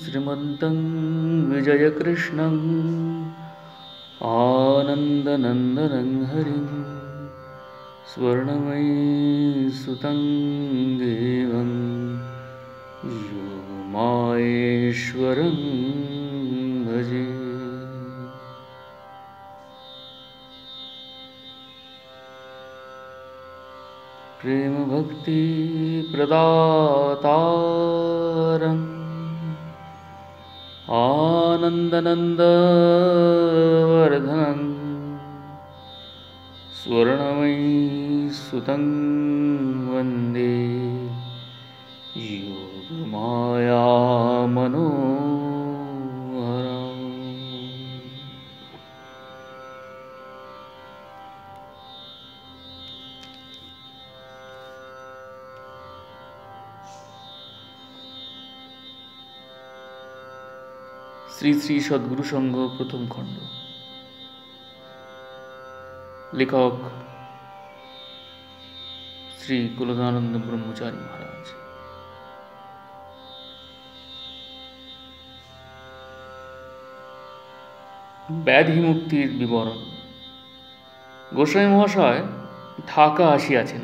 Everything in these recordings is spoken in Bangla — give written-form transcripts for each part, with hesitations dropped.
श्रीमन्तं विजयकृष्णं आनन्दनन्दनं हरिं स्वर्णमयी सुतं देवं योगमाहेश्वरं भजे। प्रेम भक्ति प्रदातारं आनन्दनन्दवर्धनं स्वर्णमयी सुतं वन्दे योगमाया मनोहरम्। শ্রী শ্রী সদ্গুরু সংঘ প্রথম খণ্ড। লেখক শ্রী কুলকানন্দ ব্রহ্মচারী মহারাজ। ব্যাধি মুক্তির বিবরণ। গোসাই মহাশয় ঢাকা আসিয়াছেন।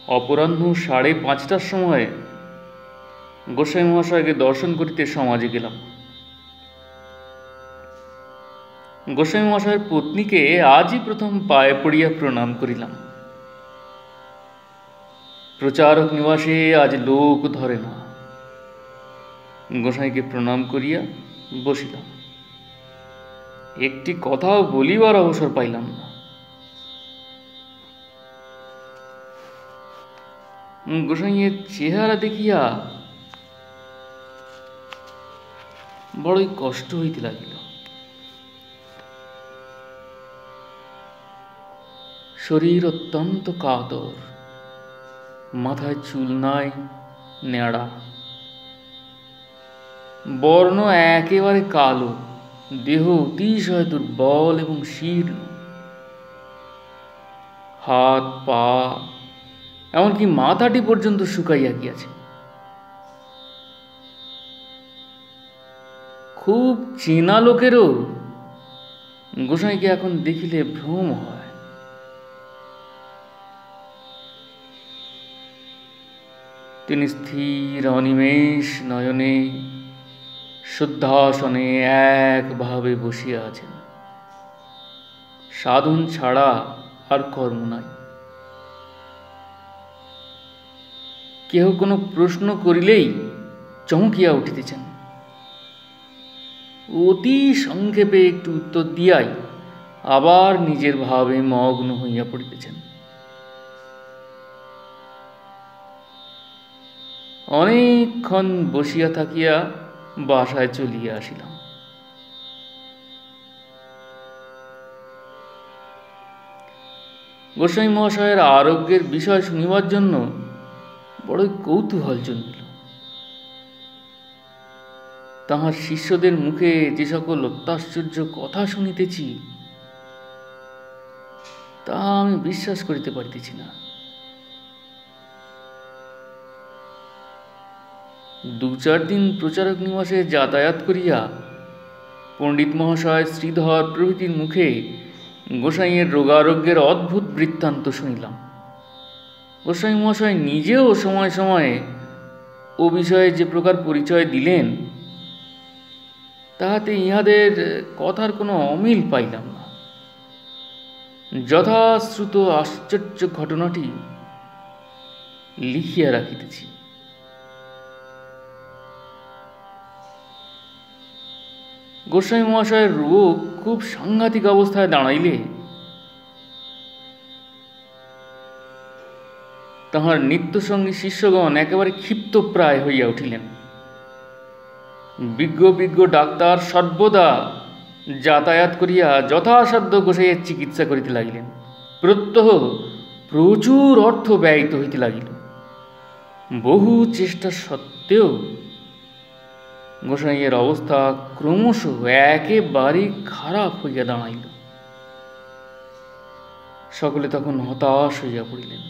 অপরাহ্ন 5:30টার সময় গোসাই মহাশয়কে দর্শন করিতে সমাজে গেলাম। গোসাই মহাশয়ের পত্নীকে আজই প্রথম পায়ে পড়িয়া প্রণাম করিলাম। প্রচারক নিবাসে আজ লোক ধরে না। গোসাইকে প্রণাম করিয়া বসিলাম। একটি কথাও বলিবার অবসর পাইলাম না। গোসাইয়ের চেহারা দেখিয়া বড়ই কষ্ট হইতে লাগিল। শরীর অত্যন্ত কাতর, মাথায় চুল নাই, নেড়া, বর্ণ একেবারে কালো, দেহ অতিশয় দুর্বল এবং শীর্ণ, হাত পা এমনকি মাথাটি পর্যন্ত শুকাইয়া গিয়াছে। খুব চেনা লোকেরও গোসাইকে এখন দেখিলে ভ্রম হয়। তিনি স্থির অনিমেষ নয়নে শুদ্ধাসনে একভাবে বসিয়া আছেন। সাধন ছাড়া আর কর্ম নাই। কেহ কোনো প্রশ্ন করিলেই চমকিয়া উঠিতেছেন। অতি সংক্ষেপে একটু উত্তর দিয়াই আবার নিজের ভাবে মগ্ন হইয়া পড়িতেছেন। অনেকক্ষণ বসিয়া থাকিয়া বাসায় চলিয়া আসিলাম। গোসাই মহাশয়ের আরোগ্যের বিষয় শুনিবার জন্য বড়ই কৌতূহল জন্মিল। তাহার শিষ্যদের মুখে যে সকল অত্যাশ্চর্য কথা শুনিতেছি, তাহা আমি বিশ্বাস করিতে পারিতেছি না। 2-4 দিন প্রচারক নিবাসে যাতায়াত করিয়া পণ্ডিত মহাশয়, শ্রীধর প্রভৃতির মুখে গোসাইয়ের রোগারোগ্যের অদ্ভুত বৃত্তান্ত শুনিলাম। গোসাই মহাশয় নিজেও সময়ে সময়ে ও বিষয়ে যে প্রকার পরিচয় দিলেন, তাহাতে ইহাদের কথার কোনো অমিল পাইলাম না। যথাশ্রুত আশ্চর্য ঘটনাটি লিখিয়া রাখিতেছি। গোসাই মহাশয়ের রোগ খুব সাংঘাতিক অবস্থায় দাঁড়াইলে তাহার নিত্যসঙ্গী শিষ্যগণ একেবারে ক্ষিপ্তপ্রায় হইয়া উঠিলেন। বিজ্ঞ বিজ্ঞ ডাক্তার সর্বদা যাতায়াত করিয়া যথাসাধ্য গোসাইয়ের চিকিৎসা করিতে লাগিলেন। প্রত্যহ প্রচুর অর্থ ব্যয়িত হইতে লাগিল। বহু চেষ্টা সত্ত্বেও গোসাইয়ের অবস্থা ক্রমশ একেবারেই খারাপ হইয়া দাঁড়াইল। সকলে তখন হতাশ হইয়া পড়িলেন।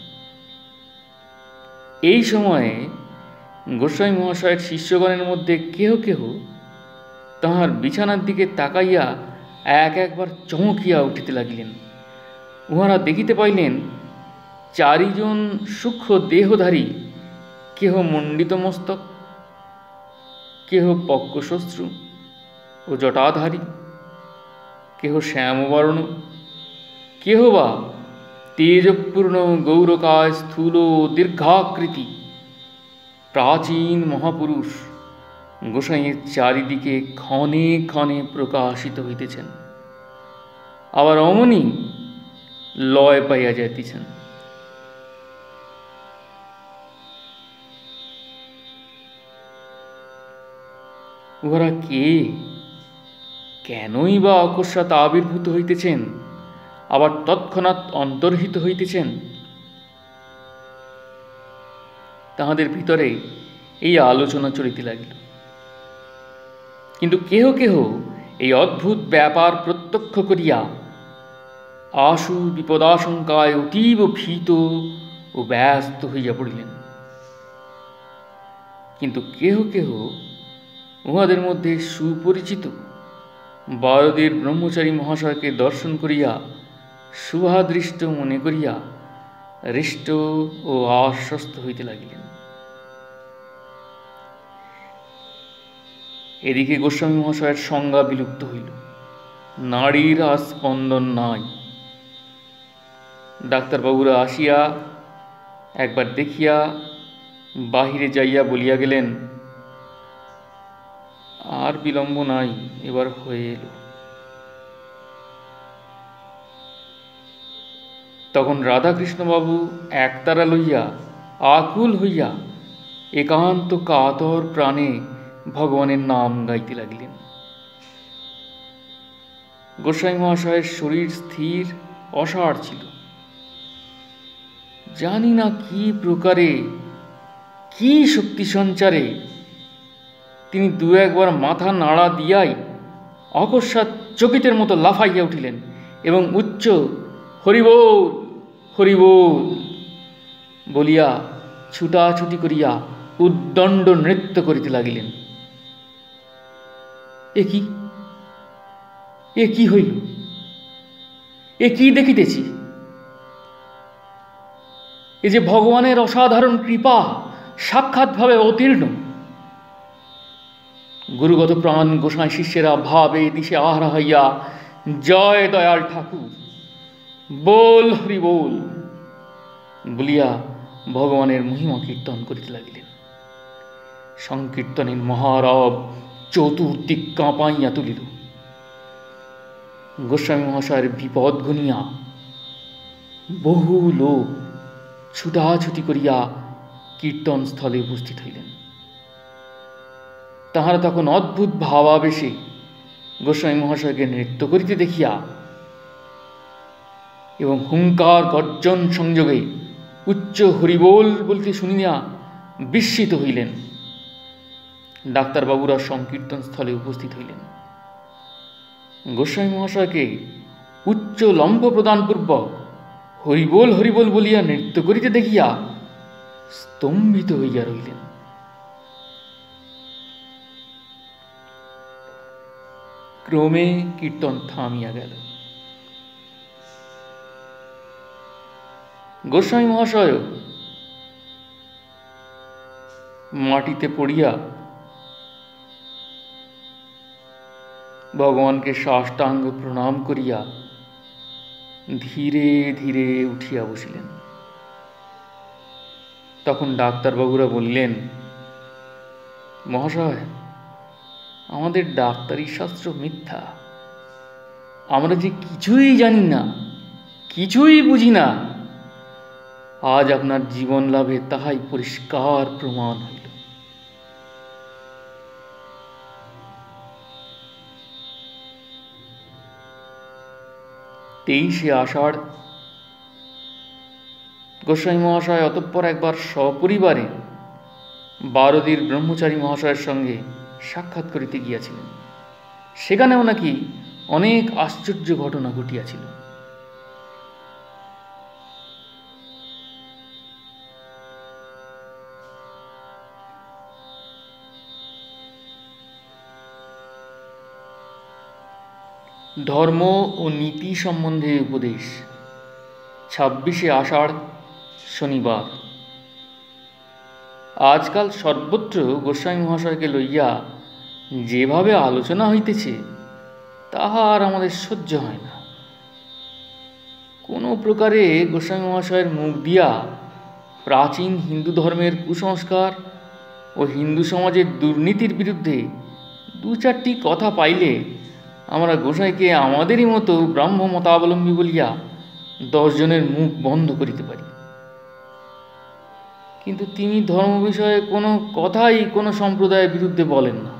এই সময়ে গোস্বামী মহাশয়ের শিষ্যগণের মধ্যে কেহ কেহ তাহার বিছানার দিকে তাকাইয়া একবার চমকিয়া উঠিতে লাগিলেন। উহারা দেখিতে পাইলেন চারিজন সূক্ষ্ম দেহধারী, কেহ মণ্ডিত মস্তক, কেহ পক্কশ্মশ্রু ও জটাধারী, কেহ শ্যামবর্ণ, কেহ বা তেজপূর্ণ গৌরকায় স্থূল দীর্ঘাকৃতি প্রাচীন মহাপুরুষ গোসাইয়ের চারিদিকে ক্ষণে ক্ষণে প্রকাশিত হইতেছেন, আবার অমনি লয় পাইয়া যাইতেছেন। উহারা কে, কেনই বা অকস্মাৎ আবির্ভূত হইতেছেন, আবার তৎক্ষণাৎ অন্তর্হিত হইতেছেন? তাহাদের ভিতরে এই আলোচনা চলিতে লাগিল। কিন্তু কেহ কেহ এই অদ্ভুত ব্যাপার প্রত্যক্ষ করিয়া আশু বিপদাশঙ্কায় অতীব ভীত ও ব্যস্ত হইয়া পড়িলেন। কিন্তু কেহ কেহ উহাদের মধ্যে সুপরিচিত বড়দের ব্রহ্মচারী মহাশয়কে দর্শন করিয়া শুভাদৃষ্ট মনে করিয়া হৃষ্ট ও আশ্বস্ত হইতে লাগিলেন। এদিকে গোস্বামী মহাশয়ের সংজ্ঞা বিলুপ্ত হইল, নাড়ীর আর স্পন্দন নাই। ডাক্তারবাবুরা আসিয়া একবার দেখিয়া বাহিরে যাইয়া বলিয়া গেলেন, আর বিলম্ব নাই, এবার হয়ে এলো। তখন রাধাকৃষ্ণবাবু একতারা লইয়া আকুল হইয়া একান্ত কাতর প্রাণে ভগবানের নাম গাইতে লাগিলেন। গোস্বামী মহাশয়ের শরীর স্থির অসাড় ছিল। জানি না কি প্রকারে, কি শক্তি সঞ্চারে তিনি দু একবার মাথা নাড়া দিয়াই অকস্মাৎ চকিতের মতো লাফাইয়া উঠিলেন এবং উচ্চ হরিবোল হরিবোল বলিয়া ছুটাছুটি করিয়া উদ্দণ্ড নৃত্য করিতে লাগিলেন। এ কি হইল? এ কি দেখিতেছি? এ যে ভগবানের অসাধারণ কৃপা সাক্ষাৎভাবে অতীর্ণ। গুরুগত প্রাণ গোসাই শিষ্যেরা ভাবে দিশে আহারা হইয়া জয় দয়াল ঠাকুর, বল হরি বল বলিয়া ভগবানের মহিমা কীর্তন করিতে লাগিলেন। সংকীর্তনের মহারব চতুর্দিক কাঁপাইয়া তুলিল। গোস্বামী মহাশয়ের বিপদ গুনিয়া বহু লোক ছুটাছুটি করিয়া কীর্তন স্থলে উপস্থিত হইলেন। তাহারা তখন অদ্ভুত ভাবাবেশে গোস্বামী মহাশয়কে নৃত্য করিতে দেখিয়া এবং হুঙ্কার গর্জন সংযোগে উচ্চ হরিবোল বলতে শুনিয়া বিস্মিত হইলেন। ডাক্তারবাবুরা সংকীর্তন স্থলে উপস্থিত হইলেন। গোস্বামী মহাশয়কে উচ্চ লম্ব প্রদানপূর্বক হরিবোল হরিবোল বলিয়া নৃত্য করিতে দেখিয়া স্তম্ভিত হইয়া রইলেন। ক্রমে কীর্তন থামিয়া গেল। গোস্বামী মহাশয় মাটিতে পড়িয়া ভগবানকে সাষ্টাঙ্গ প্রণাম করিয়া ধীরে ধীরে উঠিয়া বসিলেন। তখন ডাক্তারবাবুরা বললেন, মহাশয়, আমাদের ডাক্তারি শাস্ত্র মিথ্যা। আমরা যে কিছুই জানি না, কিছুই বুঝি না, আজ আপনার জীবন লাভে তাহাই পরিষ্কার প্রমাণ হইল। 23শে আষাঢ় গোস্বামী মহাশয় অতঃপর একবার সপরিবারে বারদীর ব্রহ্মচারী মহাশয়ের সঙ্গে সাক্ষাৎ করিতে গিয়াছিলেন। সেখানেও নাকি অনেক আশ্চর্য ঘটনা ঘটিয়াছিল। ধর্ম ও নীতি সম্বন্ধে উপদেশ। 26শে আষাঢ়, শনিবার। আজকাল সর্বত্র গোস্বামী মহাশয়কে লইয়া যেভাবে আলোচনা হইতেছে তাহা আর আমাদের সহ্য হয় না। কোনো প্রকারে গোস্বামী মহাশয়ের মুখ দিয়া প্রাচীন হিন্দু ধর্মের কুসংস্কার ও হিন্দু সমাজের দুর্নীতির বিরুদ্ধে দু চারটি কথা পাইলে আমরা গোসাইকে আমাদেরই মতো ব্রাহ্ম মতাবলম্বী বলিয়া 10 জনের মুখ বন্ধ করিতে পারি। কিন্তু তিনি ধর্ম বিষয়ে কোনো কথাই কোনো সম্প্রদায়ের বিরুদ্ধে বলেন না।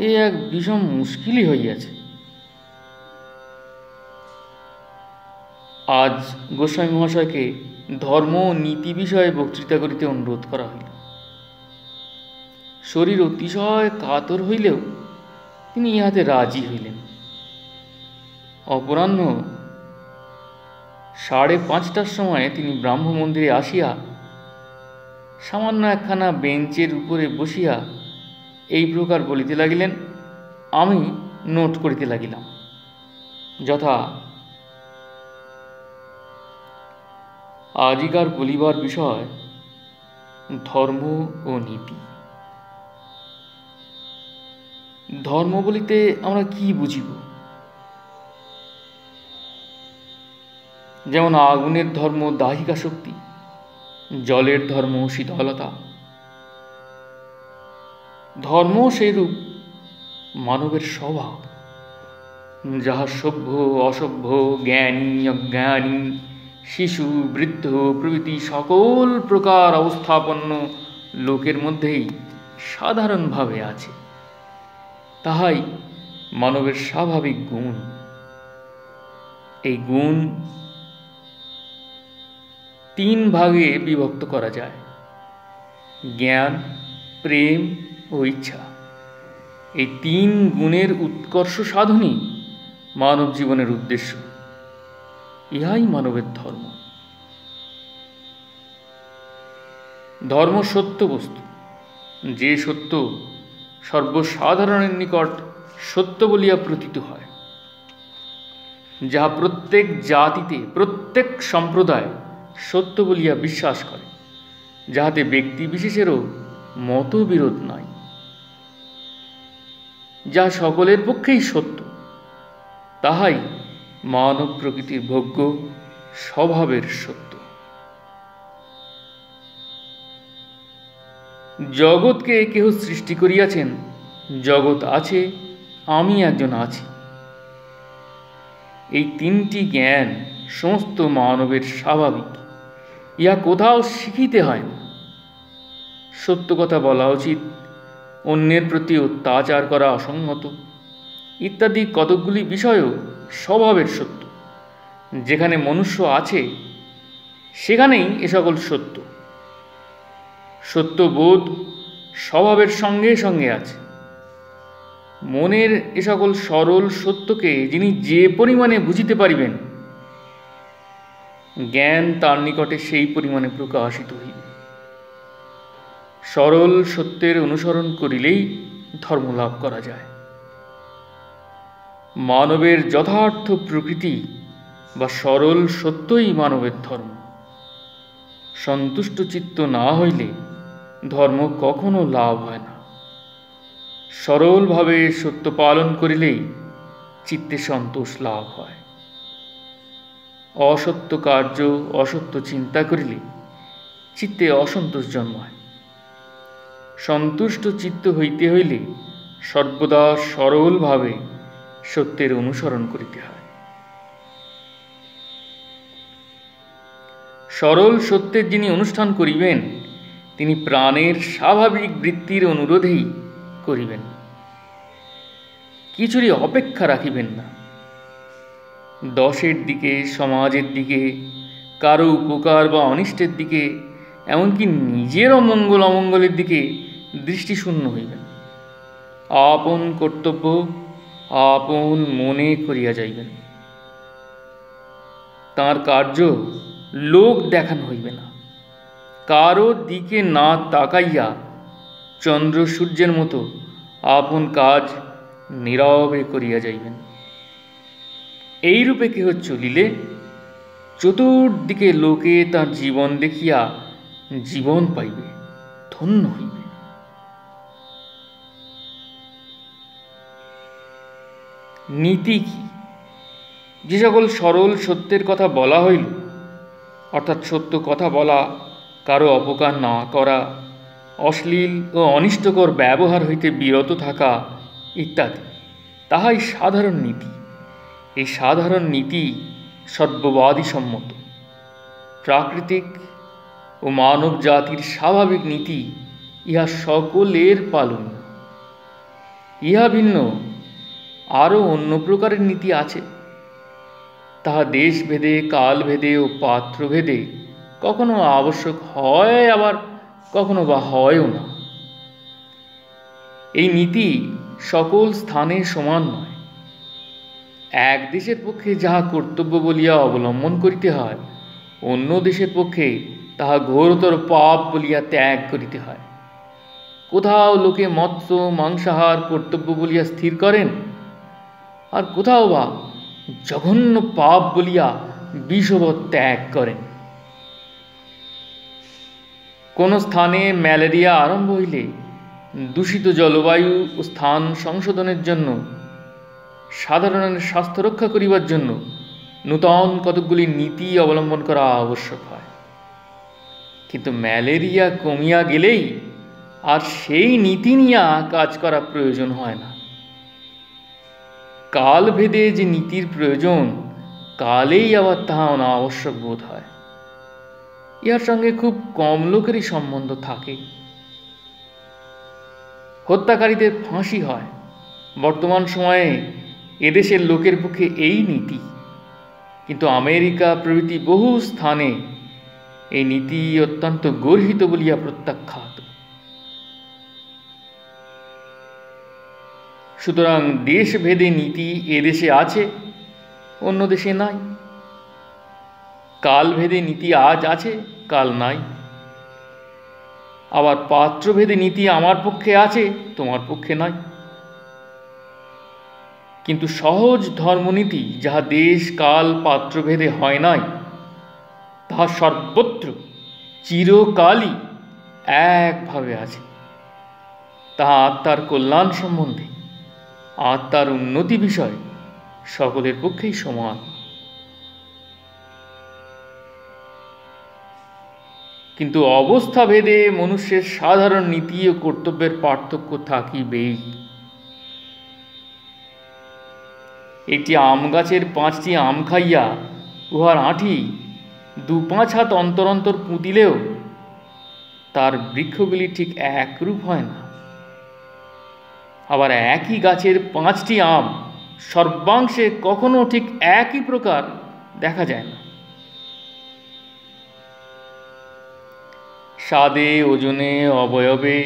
এই এক বিষম মুশকিলই হইয়াছে। আজ গোস্বামী মহাশয়কে ধর্ম ও নীতি বিষয়ে বক্তৃতা করিতে অনুরোধ করা হইল। শরীর অতিশয় কাতর হইলেও তিনি ইহাতে রাজি হইলেন। অপরাহ্ন 5:30টার সময় তিনি ব্রাহ্ম মন্দিরে আসিয়া সামান্য একখানা বেঞ্চের উপরে বসিয়া এই প্রকার বলিতে লাগিলেন, আমি নোট করিতে লাগিলাম। যথা: আজিকার বলিবার বিষয় ধর্ম ও নীতি। ধর্ম বলিতে আমরা কি বুঝিব? যেমন আগুনের ধর্ম দাহিকা শক্তি, জলের ধর্ম শীতলতা। ধর্ম সেইরূপ মানবের স্বভাব, যাহা সভ্য অসভ্য, জ্ঞানী অজ্ঞানী, শিশু বৃদ্ধ প্রভৃতি সকল প্রকার অবস্থাপন্ন লোকের মধ্যেই সাধারণভাবে আছে। তাহাই মানবের স্বাভাবিক গুণ। এই গুণ 3 ভাগে বিভক্ত করা যায়: জ্ঞান, প্রেম ও ইচ্ছা। এই 3 গুণের উৎকর্ষ সাধনই মানব জীবনের উদ্দেশ্য। ইহাই মানবের ধর্ম। ধর্ম সত্য বস্তু, যে সত্য সর্বসাধারণের নিকট সত্য বলিয়া প্রতীত হয়, যাহা প্রত্যেক জাতিতে প্রত্যেক সম্প্রদায় সত্য বলিয়া বিশ্বাস করে, যাহাতে ব্যক্তি বিশেষেরও মতবিরোধ নাই, যা সকলের পক্ষেই সত্য, তাহাই মানব প্রকৃতির ভোগ্য স্বভাবের সত্য। জগৎকে কেহ সৃষ্টি করিয়াছেন, জগৎ আছে, আমি একজন আছি। এই 3টি জ্ঞান সমস্ত মানবের স্বাভাবিক। ইহা কোথাও শিখিতে হয় না। সত্য কথা বলা উচিত, অন্যের প্রতি অত্যাচার করা অসঙ্গত ইত্যাদি কতকগুলি বিষয়ও স্বভাবের সত্য। যেখানে মনুষ্য আছে সেখানেই এ সকল সত্য। সত্যবোধ স্বভাবের সঙ্গে সঙ্গে আছে। মনের এ সকল সরল সত্যকে যিনি যে পরিমাণে বুঝিতে পারিবেন, জ্ঞান তার নিকটে সেই পরিমাণে প্রকাশিত হইবে। সরল সত্যের অনুসরণ করিলেই ধর্ম লাভ করা যায়। মানবের যথার্থ প্রকৃতি বা সরল সত্যই মানবের ধর্ম। সন্তুষ্ট চিত্ত না হইলে ধর্ম কখনো লাভ হয় না। সরলভাবে সত্য পালন করিলেই চিত্তে সন্তোষ লাভ হয়। অসত্য কার্য অসত্য চিন্তা করিলে চিত্তে অসন্তোষ জন্মায়। সন্তুষ্ট চিত্ত হইতে হইলে সর্বদা সরলভাবে সত্যের অনুসরণ করিতে হয়। সরল সত্যের যিনি অনুষ্ঠান করিবেন, তিনি প্রাণের স্বাভাবিক বৃত্তির অনুরোধেই করিবেন, কিছুরই অপেক্ষা রাখিবেন না। দশের দিকে, সমাজের দিকে, কারো উপকার বা অনিষ্টের দিকে, এমনকি নিজের অমঙ্গল অমঙ্গলের দিকে দৃষ্টিশূন্য হইবেন। আপন কর্তব্য আপন মনে করিয়া যাইবেন। তাঁর কার্য লোক দেখানো হইবে না। কারো দিকে না তাকাইয়া চন্দ্র সূর্যের মতো আপন কাজ নীরবে করিয়া যাইবেন। এইরূপে কেহ চলিলে চতুর্দিকে লোকে তার জীবন দেখিয়া জীবন পাইবে, ধন্য হইবে। নীতি কি? যে সকল সরল সত্যের কথা বলা হইল, অর্থাৎ সত্য কথা বলা, কারো অপকার না করা, অশ্লীল ও অনিষ্টকর ব্যবহার হইতে বিরত থাকা ইত্যাদি, তাহাই সাধারণ নীতি। এই সাধারণ নীতি সর্ববাদী সম্মত, প্রাকৃতিক ও মানব জাতির স্বাভাবিক নীতি। ইহা সকলের পালনীয়। ইহা ভিন্ন আরও অন্য প্রকারের নীতি আছে, তাহা দেশভেদে, কালভেদে ও পাত্রভেদে কখনো আবশ্যক হয়, আবার কখনো বা হয়ও না। এই নীতি সকল স্থানে সমান নয়। এক দেশের পক্ষে যাহা কর্তব্য বলিয়া অবলম্বন করিতে হয়, অন্য দেশের পক্ষে তাহা ঘোরতর পাপ বলিয়া ত্যাগ করিতে হয়। কোথাও লোকে মৎস্য মাংসাহার কর্তব্য বলিয়া স্থির করেন, আর কোথাও বা জঘন্য পাপ বলিয়া বিষবৎ ত্যাগ করেন। কোন স্থানে ম্যালেরিয়া আরম্ভ হইলে দূষিত জলবায়ু ও স্থান সংশোধনের জন্য, সাধারণের স্বাস্থ্য রক্ষা করিবার জন্য নূতন কতকগুলি নীতি অবলম্বন করা আবশ্যক হয়। কিন্তু ম্যালেরিয়া কমিয়া গেলেই আর সেই নীতি নিয়ে কাজ করা প্রয়োজন হয় না। কালভেদে যে নীতির প্রয়োজন, কালেই আবার তাহা অনাবশ্যক বোধ হয়। ইহার সঙ্গে খুব কম লোকেরই সম্বন্ধ থাকে। হত্যাকারীদের ফাঁসি হয়, বর্তমান সময়ে এদেশের লোকের পক্ষে এই নীতি। কিন্তু আমেরিকা প্রভৃতি বহু স্থানে এই নীতি অত্যন্ত গর্হিত বলিয়া প্রত্যাখ্যাত। সুতরাং দেশভেদে নীতি এদেশে আছে, অন্য দেশে নাই। কালভেদে নীতি আজ আছে, কাল নাই। আবার পাত্রভেদে নীতি আমার পক্ষে আছে, তোমার পক্ষে নাই। কিন্তু সহজ ধর্মনীতি, যাহা দেশ কাল পাত্রভেদে হয় নাই, তাহা সর্বত্র চিরকালই একভাবে আছে। তাহা আত্মার কল্যাণ সম্বন্ধে, আত্মার উন্নতি বিষয় সকলের পক্ষেই সমান। কিন্তু অবস্থা ভেদে মনুষ্যের সাধারণ নীতি ও কর্তব্যের পার্থক্য থাকিবেই। একটি আম গাছের 5টি আম খাইয়া উহার আঁটি 2-5 হাত অন্তর অন্তর পুঁতিলেও তার বৃক্ষগুলি ঠিক একরূপ হয় না। আবার একই গাছের 5টি আম সর্বাংশে কখনো ঠিক একই প্রকার দেখা যায় না। স্বাদে, ওজনে, অবয়বে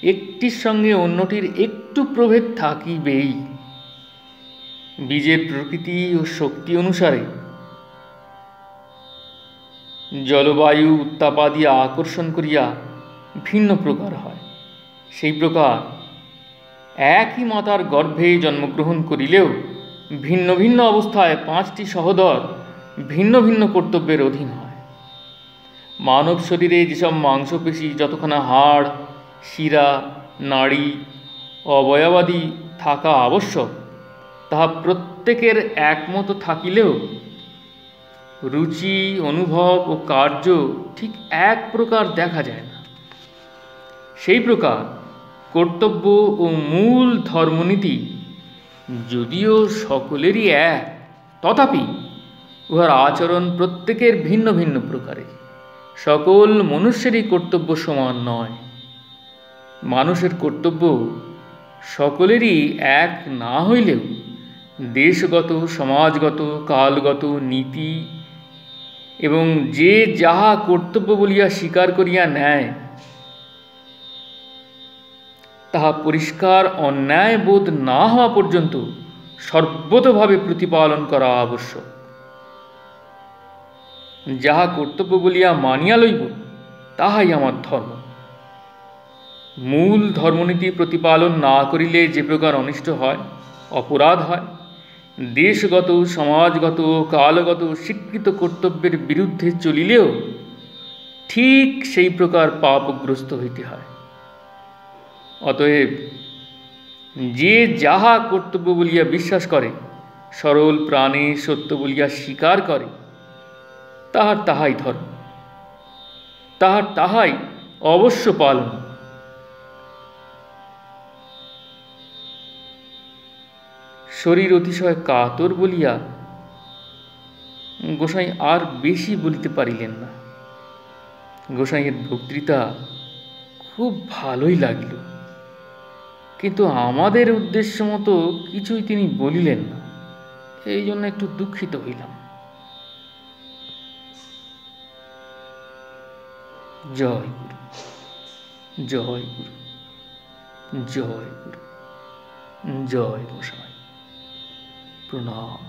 একটির সঙ্গে অন্যটির একটু প্রভেদ থাকিবেই। বীজের প্রকৃতি ও শক্তি অনুসারে জলবায়ু উত্তাপাদি আকর্ষণ করিয়া ভিন্ন প্রকার হয়। সেই প্রকার একই মাতার গর্ভে জন্মগ্রহণ করিলেও ভিন্ন ভিন্ন অবস্থায় 5টি সহোদর ভিন্ন ভিন্ন কর্তব্যের অধীন হয়। মানব শরীরে যেসব মাংসপেশি, যতখানা হাড়, শিরা, নাড়ি, অবয়বাদি থাকা আবশ্যক, তাহা প্রত্যেকের একমতো থাকিলেও রুচি, অনুভব ও কার্য ঠিক এক প্রকার দেখা যায় না। সেই প্রকার কর্তব্য ও মূল ধর্মনীতি যদিও সকলেরই এক, তথাপি উহার আচরণ প্রত্যেকের ভিন্ন ভিন্ন প্রকারের। সকল মনুষ্যেরই কর্তব্য সমান নয়। মানুষের কর্তব্য সকলেরই এক না হইলেও দেশগত, সমাজগত, কালগত নীতি এবং যে যাহা কর্তব্য বলিয়া স্বীকার করিয়া নেয়, তাহা পরিষ্কার অন্যায় বোধ না হওয়া পর্যন্ত সর্বতোভাবে প্রতিপালন করা আবশ্যক। যাহা কর্তব্য বলিয়া মানিয়া লইব, তাহাই আমার ধর্ম। মূল ধর্মনীতি প্রতিপালন না করিলে যে প্রকার অনিষ্ট হয়, অপরাধ হয়, দেশগত সমাজগত কালগত স্বীকৃত কর্তব্যের বিরুদ্ধে চলিলেও ঠিক সেই প্রকার পাপগ্রস্ত হইতে হয়। অতএব যে যাহা কর্তব্য বলিয়া বিশ্বাস করে, সরল প্রাণে সত্য বলিয়া স্বীকার করে, তাহার তাহাই ধর্ম, তাহার তাহাই অবশ্য পালন। শরীর অতিশয় কাতর বলিয়া গোসাই আর বেশি বলিতে পারিলেন না। গোসাইয়ের বক্তৃতা খুব ভালোই লাগিল, কিন্তু আমাদের উদ্দেশ্য মতো কিছুই তিনি বলিলেন না। এই জন্য একটু দুঃখিত হইলাম। জয় গুরু, জয় গুরু, জয় গুরু, জয় গোসাই, প্রণাম।